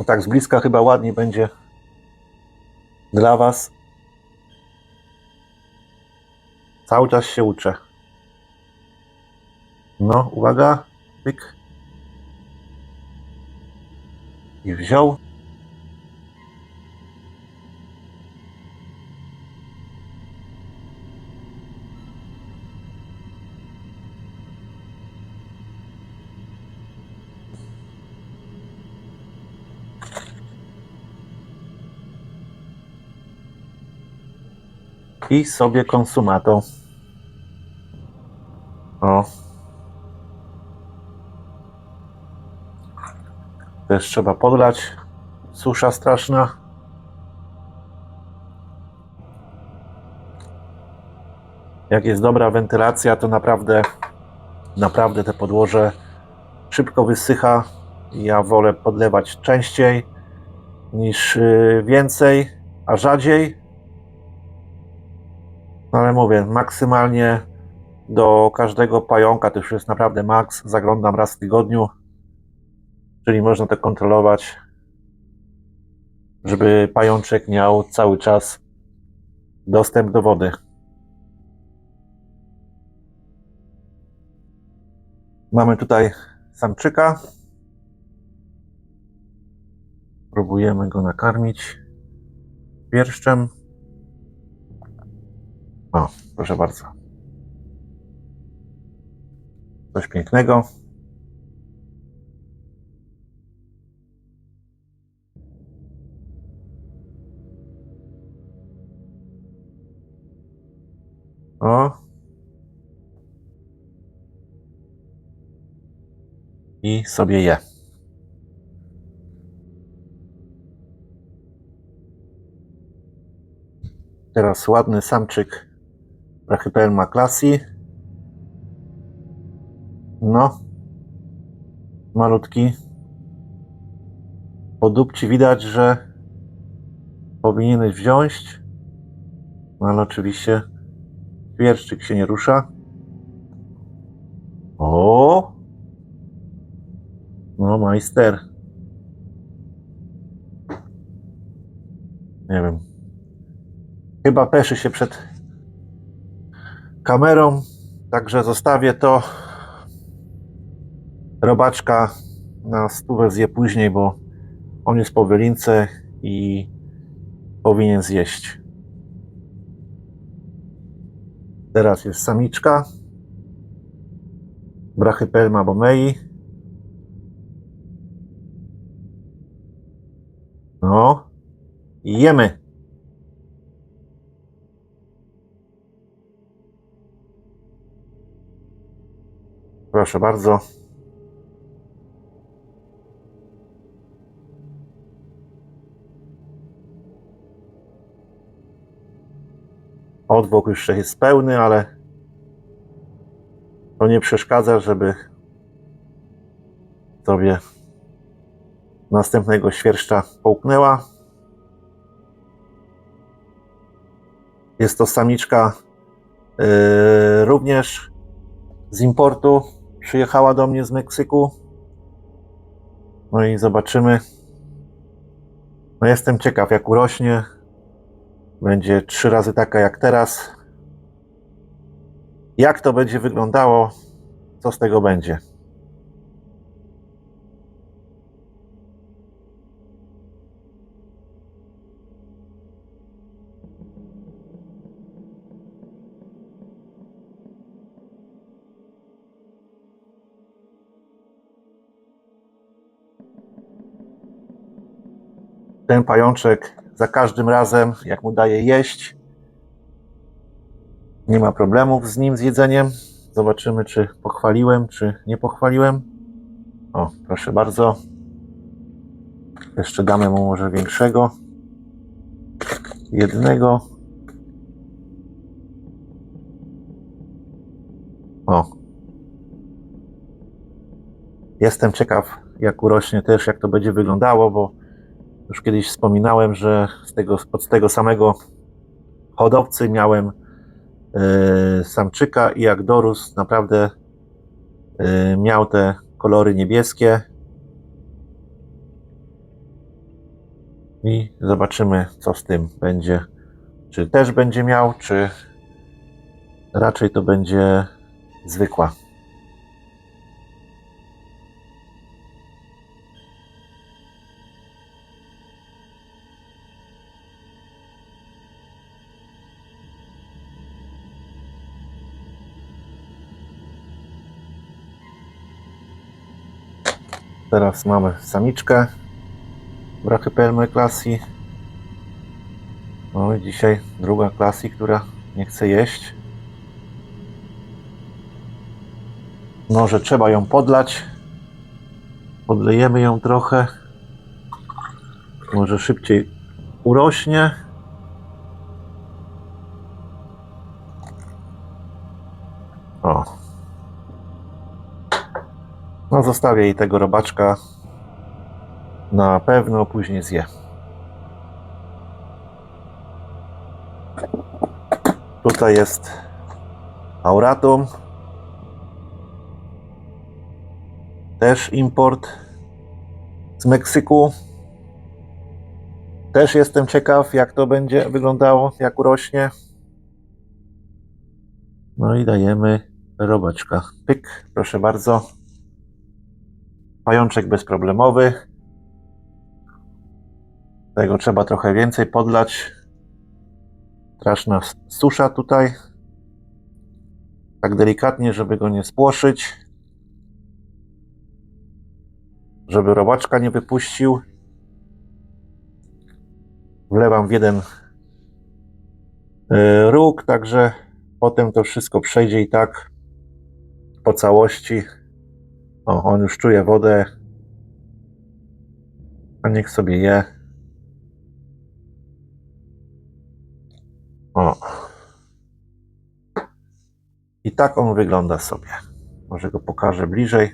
Tak z bliska chyba ładniej będzie dla Was. Cały czas się uczę. No, uwaga. Pyk. I wziął. I sobie konsumatą. O. Też trzeba podlać. Susza straszna. Jak jest dobra wentylacja, to naprawdę te podłoże szybko wysycha. Ja wolę podlewać częściej niż więcej, a rzadziej. No ale mówię, maksymalnie do każdego pająka, to już jest naprawdę maks, zaglądam raz w tygodniu, czyli można to kontrolować, żeby pajączek miał cały czas dostęp do wody. Mamy tutaj samczyka. Próbujemy go nakarmić pierszczem. O, proszę bardzo. Coś pięknego. O. I sobie je. Teraz ładny samczyk Brachypelma classy. No. Malutki. Po dupci widać, że powinieneś wziąć. No ale oczywiście świerszczyk się nie rusza. O! No majster. Nie wiem. Chyba peszy się przed kamerą, także zostawię to. Robaczka na stówę zje później, bo on jest po wylince i powinien zjeść. Teraz jest samiczka Brachypelma bomei. No i jemy. Proszę bardzo. Odwłok już jest pełny, ale to nie przeszkadza, żeby sobie następnego świerszcza połknęła. Jest to samiczka również z importu. Przyjechała do mnie z Meksyku. No i zobaczymy. No jestem ciekaw, jak urośnie. Będzie 3 razy taka jak teraz. Jak to będzie wyglądało? Co z tego będzie? Ten pajączek za każdym razem, jak mu daję jeść, nie ma problemów z nim, z jedzeniem. Zobaczymy, czy pochwaliłem, czy nie pochwaliłem. O, proszę bardzo. Jeszcze damy mu może większego. Jednego. O. Jestem ciekaw, jak urośnie też, jak to będzie wyglądało, bo już kiedyś wspominałem, że od tego samego hodowcy miałem samczyka i jak dorósł, naprawdę miał te kolory niebieskie. i zobaczymy, co z tym będzie. Czy też będzie miał, czy raczej to będzie zwykła. Teraz mamy samiczkę Brachypelmae classii. No i dzisiaj druga classii, która nie chce jeść. Może trzeba ją podlać. Podlejemy ją trochę. Może szybciej urośnie. O. No zostawię jej tego robaczka. Na pewno później zje. Tutaj jest Auratum. Też import z Meksyku. Też jestem ciekaw, jak to będzie wyglądało, jak urośnie. No i dajemy robaczka. Pyk, proszę bardzo. Pajączek bezproblemowy. Tego trzeba trochę więcej podlać. Straszna susza tutaj. Tak delikatnie, żeby go nie spłoszyć. Żeby robaczka nie wypuścił. Wlewam w jeden róg, także potem to wszystko przejdzie i tak po całości. O, on już czuje wodę. A niech sobie je. O. I tak on wygląda sobie. Może go pokażę bliżej.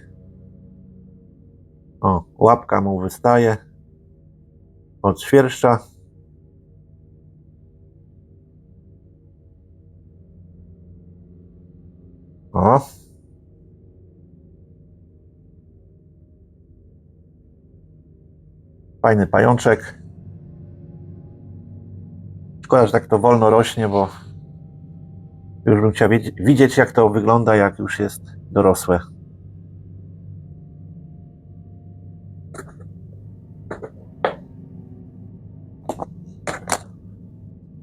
O, łapka mu wystaje od świerszcza. O. Fajny pajączek. Szkoda, że tak to wolno rośnie, bo już bym chciał widzieć, jak to wygląda, jak już jest dorosłe.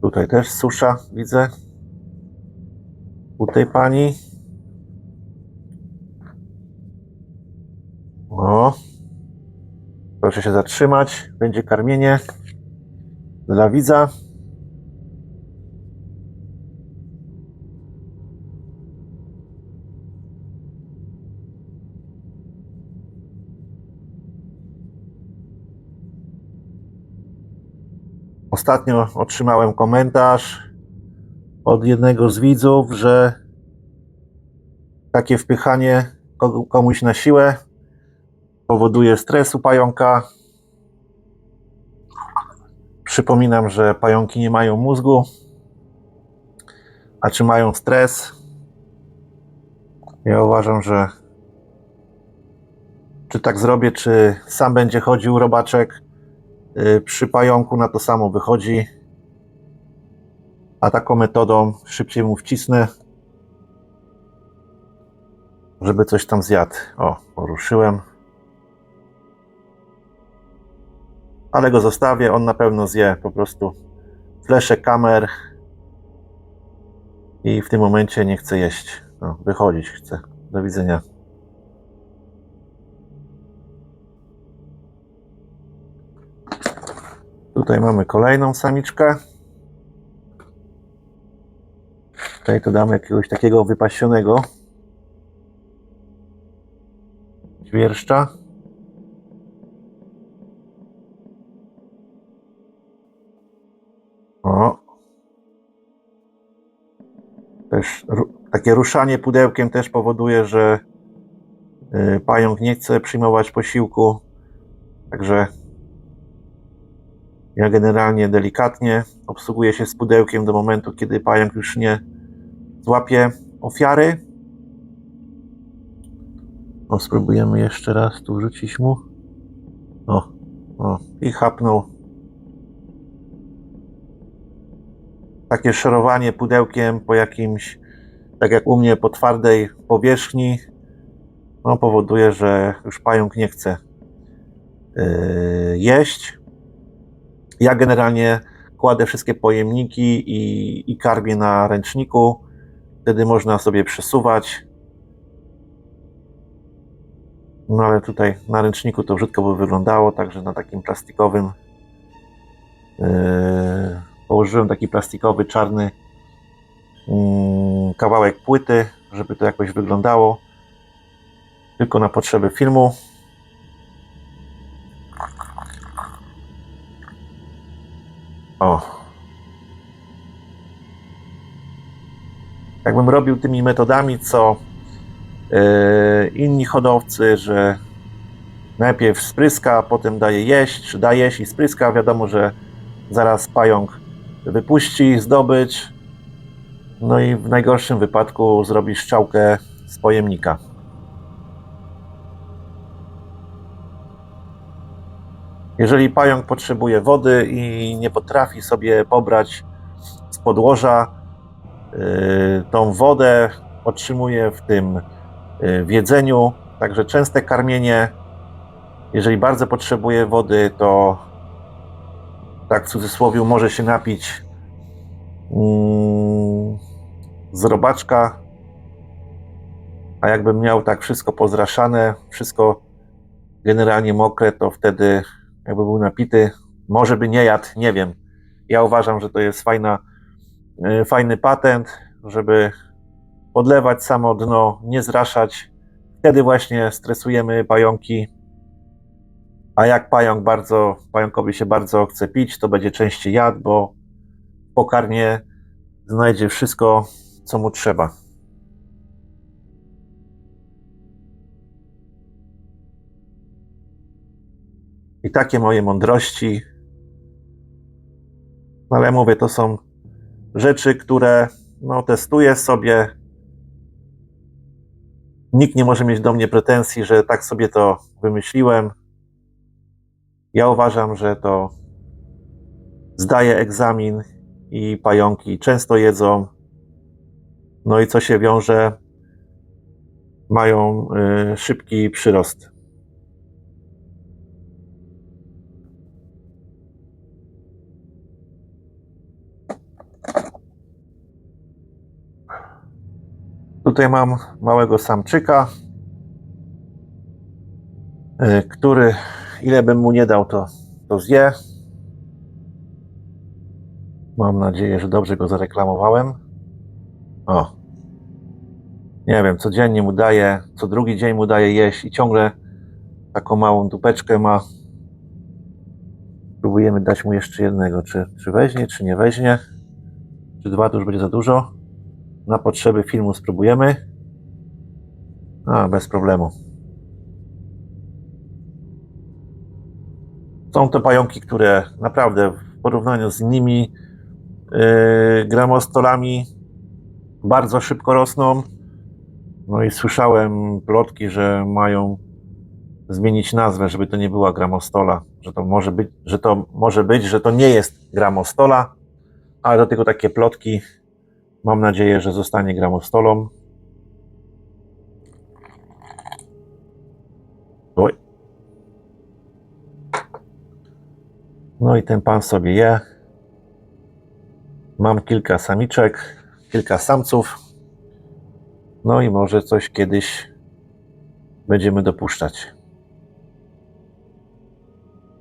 Tutaj też susza, widzę. U tej pani. O. Proszę się zatrzymać. Będzie karmienie dla widza. Ostatnio otrzymałem komentarz od jednego z widzów, że takie wpychanie komuś na siłę powoduje stres u pająka. Przypominam, że pająki nie mają mózgu, a czy mają stres? Ja uważam, że czy tak zrobię, czy sam będzie chodził robaczek przy pająku, na to samo wychodzi. A taką metodą szybciej mu wcisnę, żeby coś tam zjadł. O, poruszyłem. Ale go zostawię, on na pewno zje po prostu flesze kamer i w tym momencie nie chce jeść. No, wychodzić chce. Do widzenia. Tutaj mamy kolejną samiczkę. Tutaj to damy jakiegoś takiego wypasionego świerszcza. O. Też takie ruszanie pudełkiem też powoduje, że pająk nie chce przyjmować posiłku. Także ja generalnie delikatnie obsługuję się z pudełkiem do momentu, kiedy pająk już nie złapie ofiary. O, spróbujemy jeszcze raz tu wrzucić mu. O, i chapnął. takie szorowanie pudełkiem po jakimś, tak jak u mnie, po twardej powierzchni, no, powoduje, że już pająk nie chce jeść. Ja generalnie kładę wszystkie pojemniki i karmię na ręczniku. Wtedy można sobie przesuwać. No ale tutaj na ręczniku to brzydko by wyglądało, także na takim plastikowym położyłem taki plastikowy, czarny kawałek płyty, żeby to jakoś wyglądało. Tylko na potrzeby filmu. O. Jakbym robił tymi metodami, co inni hodowcy, że najpierw spryska, potem daje jeść, czy daje jeść i spryska, wiadomo, że zaraz pająk wypuści zdobycz, no i w najgorszym wypadku zrobi strzałkę z pojemnika. Jeżeli pająk potrzebuje wody i nie potrafi sobie pobrać z podłoża, tą wodę otrzymuje w tym w jedzeniu, także częste karmienie. Jeżeli bardzo potrzebuje wody, to tak w cudzysłowie może się napić z robaczka, a jakbym miał tak wszystko pozraszane, wszystko generalnie mokre, to wtedy jakby był napity, może by nie jadł, nie wiem. Ja uważam, że to jest fajny patent, żeby podlewać samo dno, nie zraszać. Wtedy właśnie stresujemy pająki, a jak pająkowi się bardzo chce pić, to będzie częściej jadł, bo w pokarmie znajdzie wszystko, co mu trzeba. I takie moje mądrości. Ale mówię, to są rzeczy, które testuję sobie. Nikt nie może mieć do mnie pretensji, że tak sobie to wymyśliłem. Ja uważam, że to zdaje egzamin i pająki często jedzą. No i co się wiąże? Mają szybki przyrost. Tutaj mam małego samczyka, który, ile bym mu nie dał, to zje. Mam nadzieję, że dobrze go zareklamowałem. O, nie wiem, codziennie mu daję, co drugi dzień mu daję jeść i ciągle taką małą dupeczkę ma. Próbujemy dać mu jeszcze jednego, czy weźmie, czy nie weźmie. Czy dwa to już będzie za dużo. Na potrzeby filmu spróbujemy. Bez problemu. Są to pająki, które naprawdę w porównaniu z innymi gramostolami bardzo szybko rosną. No i słyszałem plotki, że mają zmienić nazwę, żeby to nie była gramostola, że to może być, że to nie jest gramostola, ale do tego takie plotki. Mam nadzieję, że zostanie gramostolą. Oj. No i ten pan sobie je. Mam kilka samiczek, kilka samców. No i może coś kiedyś będziemy dopuszczać.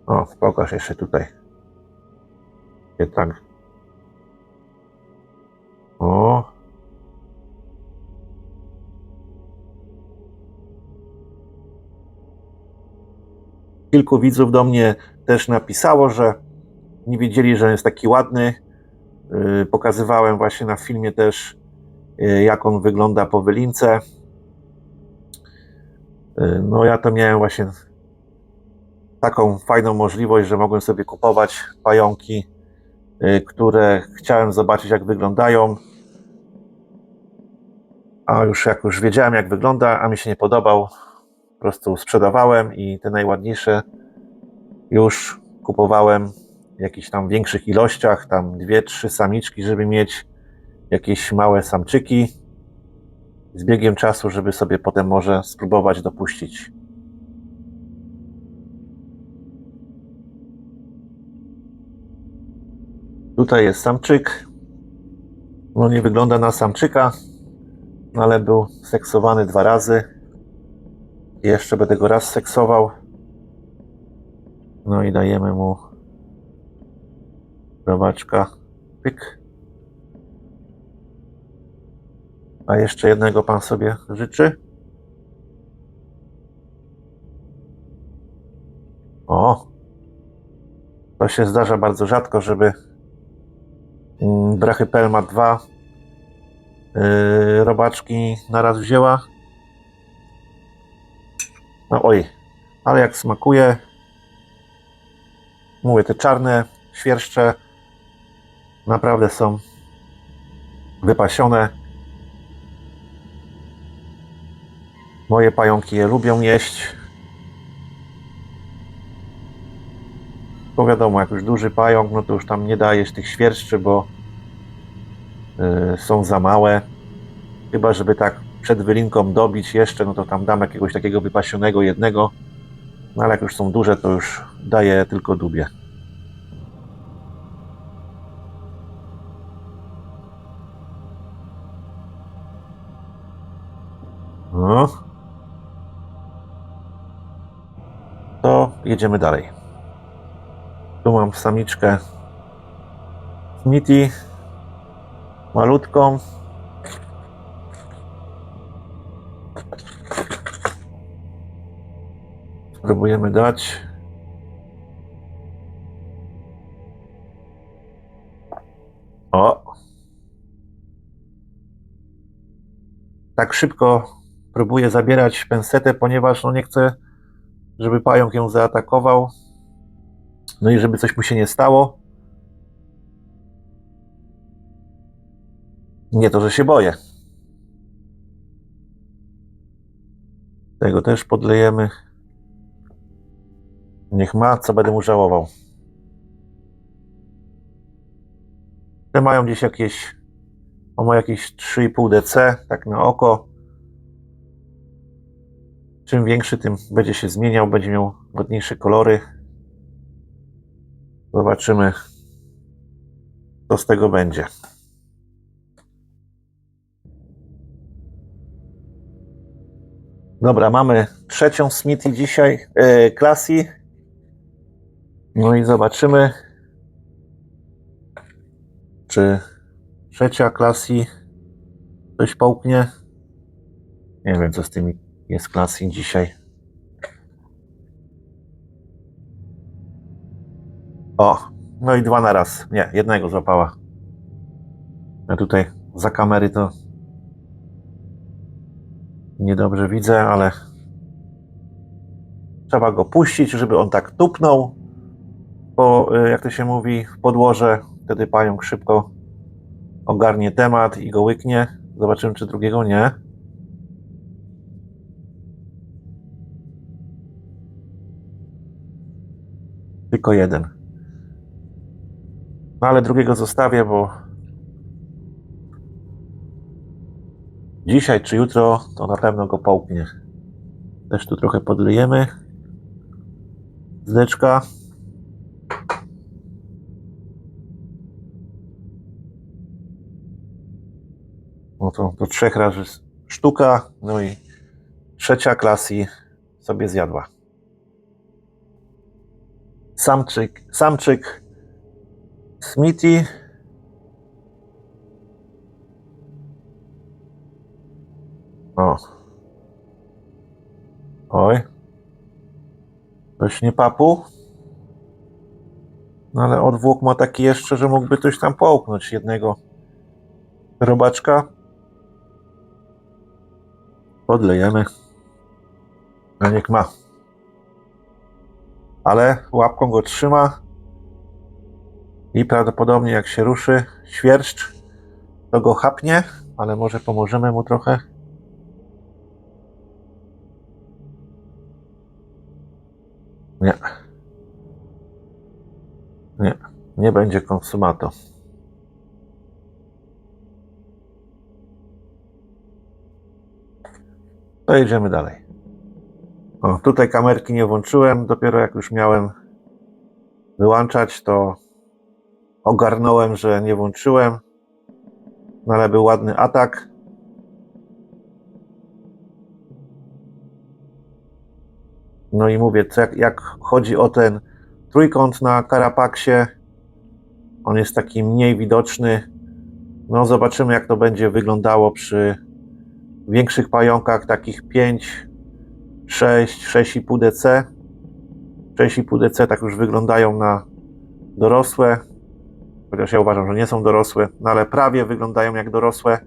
O, pokaż jeszcze tutaj. Tak. O. Kilku widzów do mnie też napisało, że nie wiedzieli, że jest taki ładny. Pokazywałem właśnie na filmie też, jak on wygląda po wylince. No ja to miałem właśnie taką fajną możliwość, że mogłem sobie kupować pająki, które chciałem zobaczyć, jak wyglądają. A jak już wiedziałem, jak wygląda, a mi się nie podobał, po prostu sprzedawałem i te najładniejsze już kupowałem w jakichś tam większych ilościach, tam 2-3 samiczki, żeby mieć jakieś małe samczyki. Z biegiem czasu, żeby sobie potem może spróbować dopuścić. Tutaj jest samczyk. No nie wygląda na samczyka, ale był seksowany 2 razy. Jeszcze będę go raz seksował. No i dajemy mu robaczka. Pyk. A jeszcze jednego pan sobie życzy? O! To się zdarza bardzo rzadko, żeby brachypelma 2 robaczki naraz wzięła. No oj, ale jak smakuje. Mówię, te czarne świerszcze naprawdę są wypasione. Moje pająki je lubią jeść. Bo wiadomo, jak już duży pająk, no to już tam nie dajesz tych świerszczy, bo są za małe. Chyba, żeby tak przed wylinką dobić jeszcze, no to tam dam jakiegoś takiego wypasionego jednego. No ale jak już są duże, to już daję tylko dubie. No. To jedziemy dalej. Tu mam samiczkę Smithy, malutką. Spróbujemy dać. O! Tak szybko próbuję zabierać pensetę, ponieważ no nie chcę, żeby pająk ją zaatakował. No i żeby coś mu się nie stało. Nie to, że się boję. Tego też podlejemy. Niech ma, co będę mu żałował. Te mają gdzieś jakieś, ma jakieś 3,5 dc, tak na oko. Czym większy, tym będzie się zmieniał, będzie miał ładniejsze kolory. Zobaczymy, co z tego będzie. Dobra, mamy trzecią Smithy dzisiaj, Classy. No i zobaczymy, czy trzecia Classy coś połknie. Nie wiem, co z tymi jest Classy dzisiaj. O, no i 2 na raz. Nie, jednego złapała. Ja tutaj za kamery to niedobrze widzę, ale trzeba go puścić, żeby on tak tupnął, bo jak to się mówi, w podłoże, wtedy pająk szybko ogarnie temat i go łyknie. Zobaczymy, czy drugiego nie. Tylko jeden. No ale drugiego zostawię, bo dzisiaj czy jutro to na pewno go połknie. Też tu trochę podlejemy. Zdeczka. No to do 3 razy sztuka. No i trzecia Classy sobie zjadła. Samczyk Smithy. O. Oj. Coś nie papu. No ale odwłok ma taki jeszcze, że mógłby coś tam połknąć jednego robaczka. Podlejemy. A niech ma. Ale łapką go trzyma i prawdopodobnie jak się ruszy świerszcz, to go chapnie, ale może pomożemy mu trochę. Nie. Nie. nie będzie konsumato. To jedziemy dalej. O, tutaj kamerki nie włączyłem, dopiero jak już miałem wyłączać, to ogarnąłem, że nie włączyłem, no ale był ładny atak. No i mówię, jak chodzi o ten trójkąt na Carapaksie, on jest taki mniej widoczny. No zobaczymy, jak to będzie wyglądało przy większych pająkach, takich 5, 6, 6,5 dc. 6,5 dc tak już wyglądają na dorosłe, chociaż ja uważam, że nie są dorosłe, no ale prawie wyglądają jak dorosłe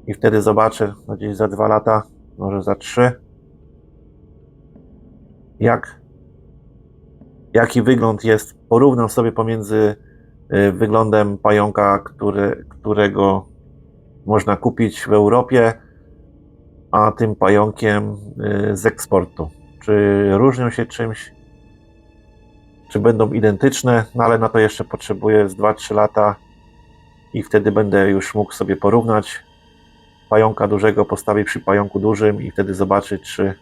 i wtedy zobaczę, no gdzieś za 2 lata, może za 3, jaki wygląd jest. Porównam sobie pomiędzy wyglądem pająka, którego można kupić w Europie, a tym pająkiem z eksportu. Czy różnią się czymś, czy będą identyczne, no ale na to jeszcze potrzebuję z 2-3 lata i wtedy będę już mógł sobie porównać. Pająka dużego postawię przy pająku dużym i wtedy zobaczyć, czy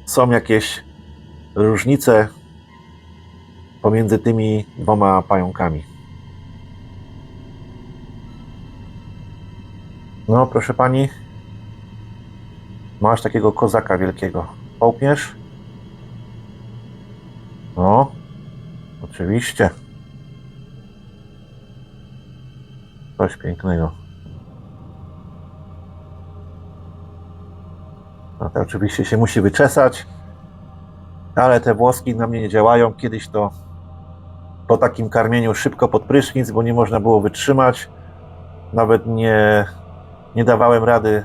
są jakieś różnice pomiędzy tymi dwoma pająkami. No, proszę pani, masz takiego kozaka wielkiego. Połkniesz? No, oczywiście. Coś pięknego. No to oczywiście się musi wyczesać, ale te włoski na mnie nie działają. Kiedyś to po takim karmieniu szybko pod prysznic, bo nie można było wytrzymać. Nawet nie dawałem rady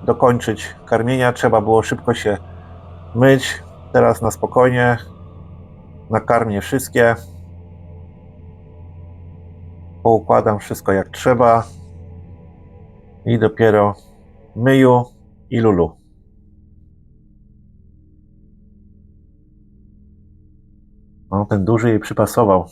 dokończyć karmienia. Trzeba było szybko się myć. Teraz na spokojnie nakarmię wszystkie. Poukładam wszystko jak trzeba i dopiero myju i lulu. No, ten duży jej przypasował.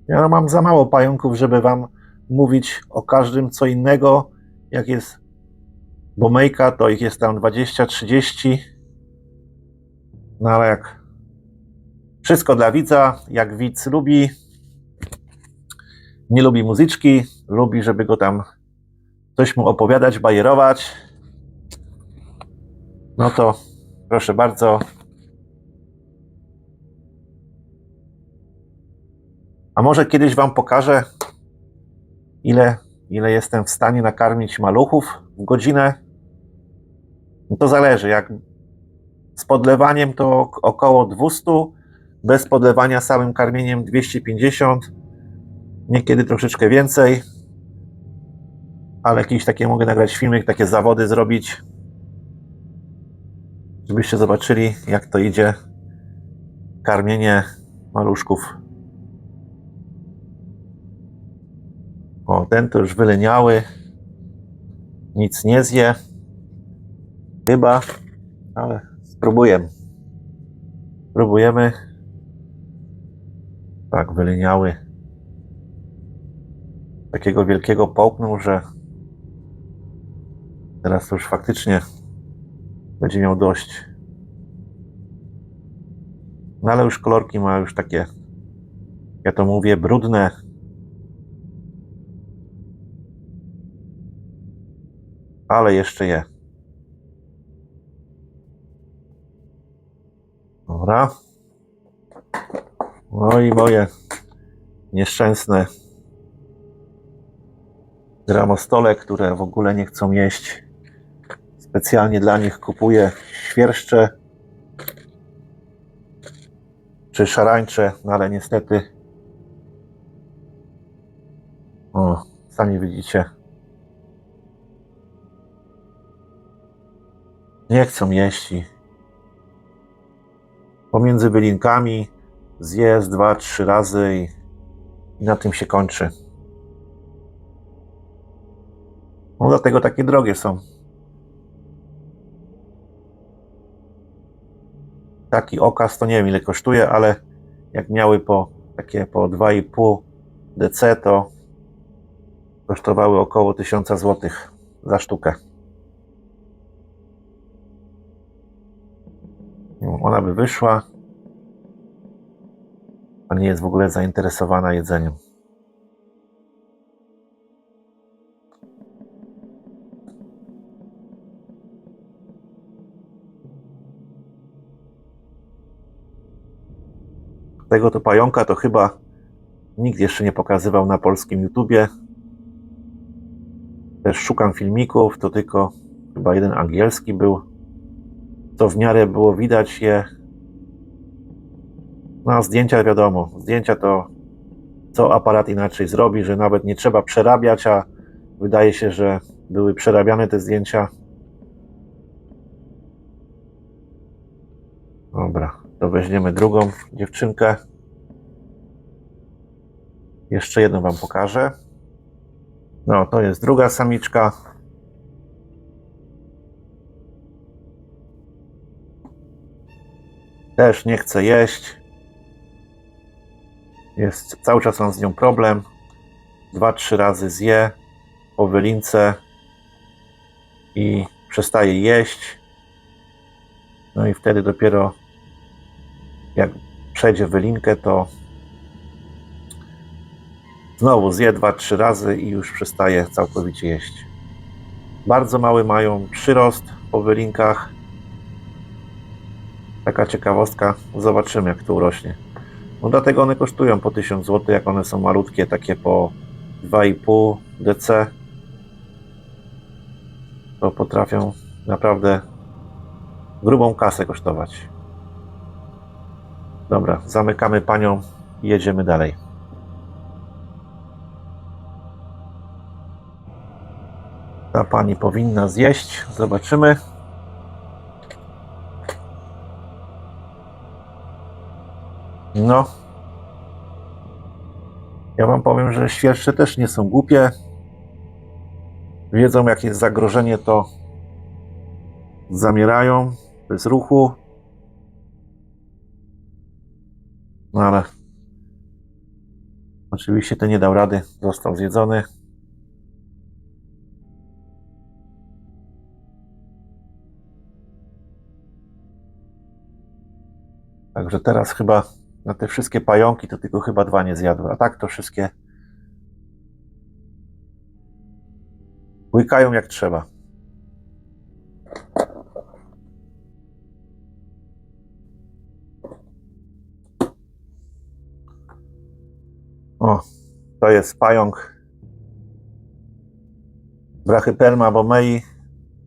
Ja mam za mało pająków, żeby wam mówić o każdym co innego. Jak jest bomejka, to ich jest tam 20-30. No ale jak wszystko dla widza, jak widz lubi, nie lubi muzyczki, lubi, żeby go tam coś mu opowiadać, bajerować, no to proszę bardzo. A może kiedyś wam pokażę, ile jestem w stanie nakarmić maluchów w godzinę. No to zależy, jak z podlewaniem to około 200, bez podlewania samym karmieniem 250, niekiedy troszeczkę więcej, ale jakiś takie mogę nagrać filmik, takie zawody zrobić, żebyście zobaczyli, jak to idzie karmienie maluszków. O, ten to już wyleniały, nic nie zje chyba, ale spróbujemy. Tak, wyleniały. Takiego wielkiego połknął, że teraz to już faktycznie będzie miał dość. No ale już kolorki ma już takie, ja to mówię, brudne. Ale jeszcze je. Dobra. No i moje nieszczęsne gramostole, które w ogóle nie chcą jeść. Specjalnie dla nich kupuję świerszcze czy szarańcze, no ale niestety, o, sami widzicie, nie chcą jeść i pomiędzy wylinkami zje z 2-3 razy i na tym się kończy. No dlatego takie drogie są. Taki okaz to nie wiem ile kosztuje, ale jak miały takie po 2,5 DC, to kosztowały około 1000 zł za sztukę. Ona by wyszła, a nie jest w ogóle zainteresowana jedzeniem. Tego to pająka to chyba nikt jeszcze nie pokazywał na polskim YouTubie. Też szukam filmików, to tylko chyba jeden angielski był. To w miarę było widać je. No a zdjęcia wiadomo, zdjęcia to co aparat inaczej zrobi, że nawet nie trzeba przerabiać, a wydaje się, że były przerabiane te zdjęcia. Dobra, to weźmiemy drugą dziewczynkę. Jeszcze jedną wam pokażę. No, to jest druga samiczka. Też nie chce jeść. Cały czas mam z nią problem. 2-3 razy zje po wylince i przestaje jeść. No i wtedy dopiero jak przejdzie wylinkę, to znowu zje 2-3 razy i już przestaje całkowicie jeść. Bardzo mały mają przyrost po wylinkach. Taka ciekawostka. Zobaczymy, jak to urośnie. No dlatego one kosztują po 1000 zł, jak one są malutkie, takie po 2,5 DC. To potrafią naprawdę grubą kasę kosztować. Dobra, zamykamy panią i jedziemy dalej. Ta pani powinna zjeść. Zobaczymy. No. Ja wam powiem, że świerszcze też nie są głupie. Wiedzą, jakie jest zagrożenie, to zamierają bez ruchu. No ale oczywiście ten nie dał rady, został zjedzony. Także teraz chyba na te wszystkie pająki to tylko chyba 2 nie zjadły, a tak to wszystkie łykają jak trzeba. O, to jest pająk Brachypelma bomei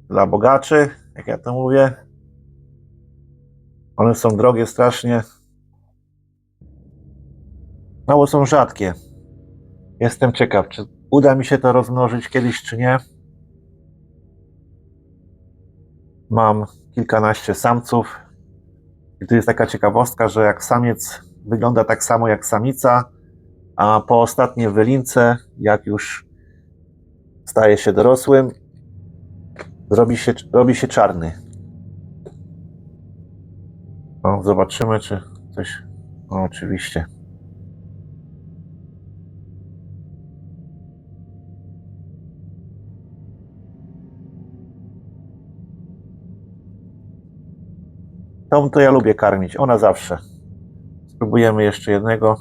dla bogaczy, jak ja to mówię. One są drogie strasznie. Mało są rzadkie. Jestem ciekaw, czy uda mi się to rozmnożyć kiedyś, czy nie. Mam kilkanaście samców. I tu jest taka ciekawostka, że jak samiec wygląda tak samo jak samica, a po ostatniej wylince, jak już staje się dorosłym, robi się czarny. No, zobaczymy, czy coś... O, oczywiście. Tą to ja lubię karmić, ona zawsze. Spróbujemy jeszcze jednego.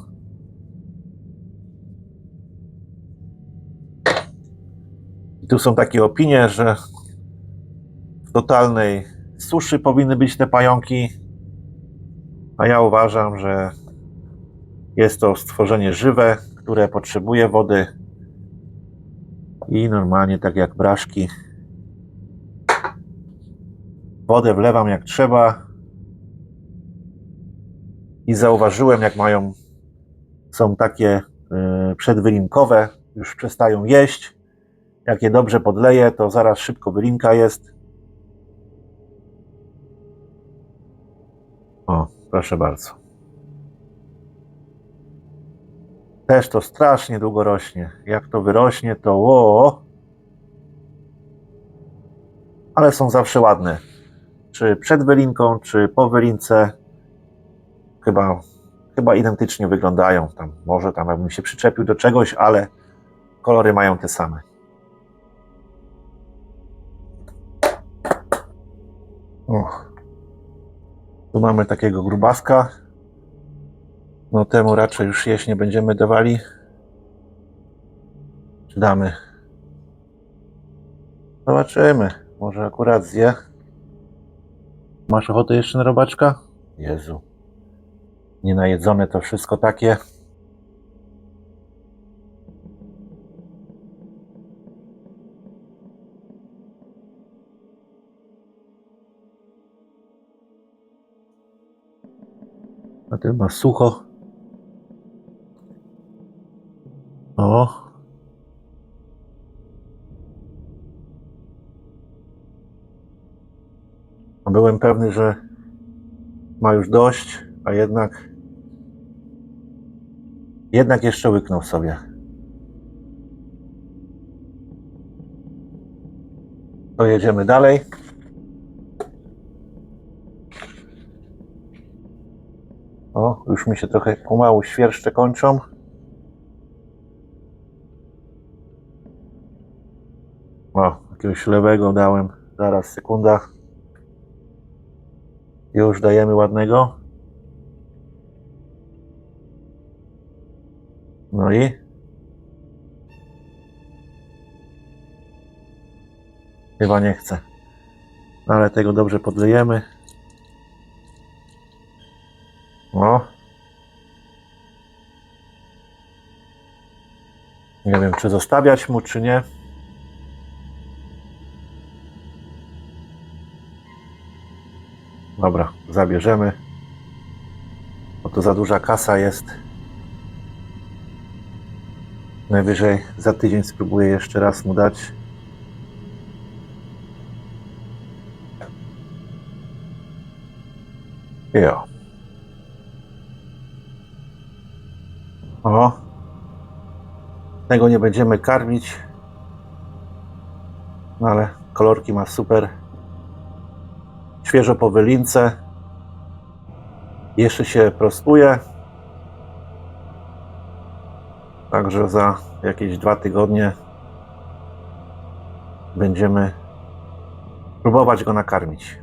I tu są takie opinie, że w totalnej suszy powinny być te pająki, a ja uważam, że jest to stworzenie żywe, które potrzebuje wody i normalnie tak jak braszki wodę wlewam jak trzeba i zauważyłem, jak są takie przedwylinkowe, już przestają jeść. Jak je dobrze podleję, to zaraz szybko wylinka jest. O, proszę bardzo. Też to strasznie długo rośnie. Jak to wyrośnie, to o. Ale są zawsze ładne. Czy przed wylinką, czy po wylince. Chyba identycznie wyglądają. Tam, może tam jakbym się przyczepił do czegoś, ale kolory mają te same. Tu mamy takiego grubaska. No temu raczej już jeść nie będziemy dawali. Czy damy? Zobaczymy. Może akurat zje. Masz ochotę jeszcze na robaczka? Jezu. Nienajedzone to wszystko takie. A ty masz sucho. O. Byłem pewny, że ma już dość, a jednak jeszcze łyknął sobie. To jedziemy dalej. O, już mi się trochę pomału świerszcze kończą. O, jakiegoś lewego dałem. Zaraz, sekunda. Już dajemy ładnego. No i? Chyba nie chce. Ale tego dobrze podlejemy. O. Nie wiem, czy zostawiać mu, czy nie. Dobra, zabierzemy. Bo to za duża kasa jest. Najwyżej za tydzień spróbuję jeszcze raz mu dać. Jo. O. Tego nie będziemy karmić. No ale kolorki ma super. Świeżo po wylince. Jeszcze się prostuje. Także za jakieś 2 tygodnie będziemy próbować go nakarmić.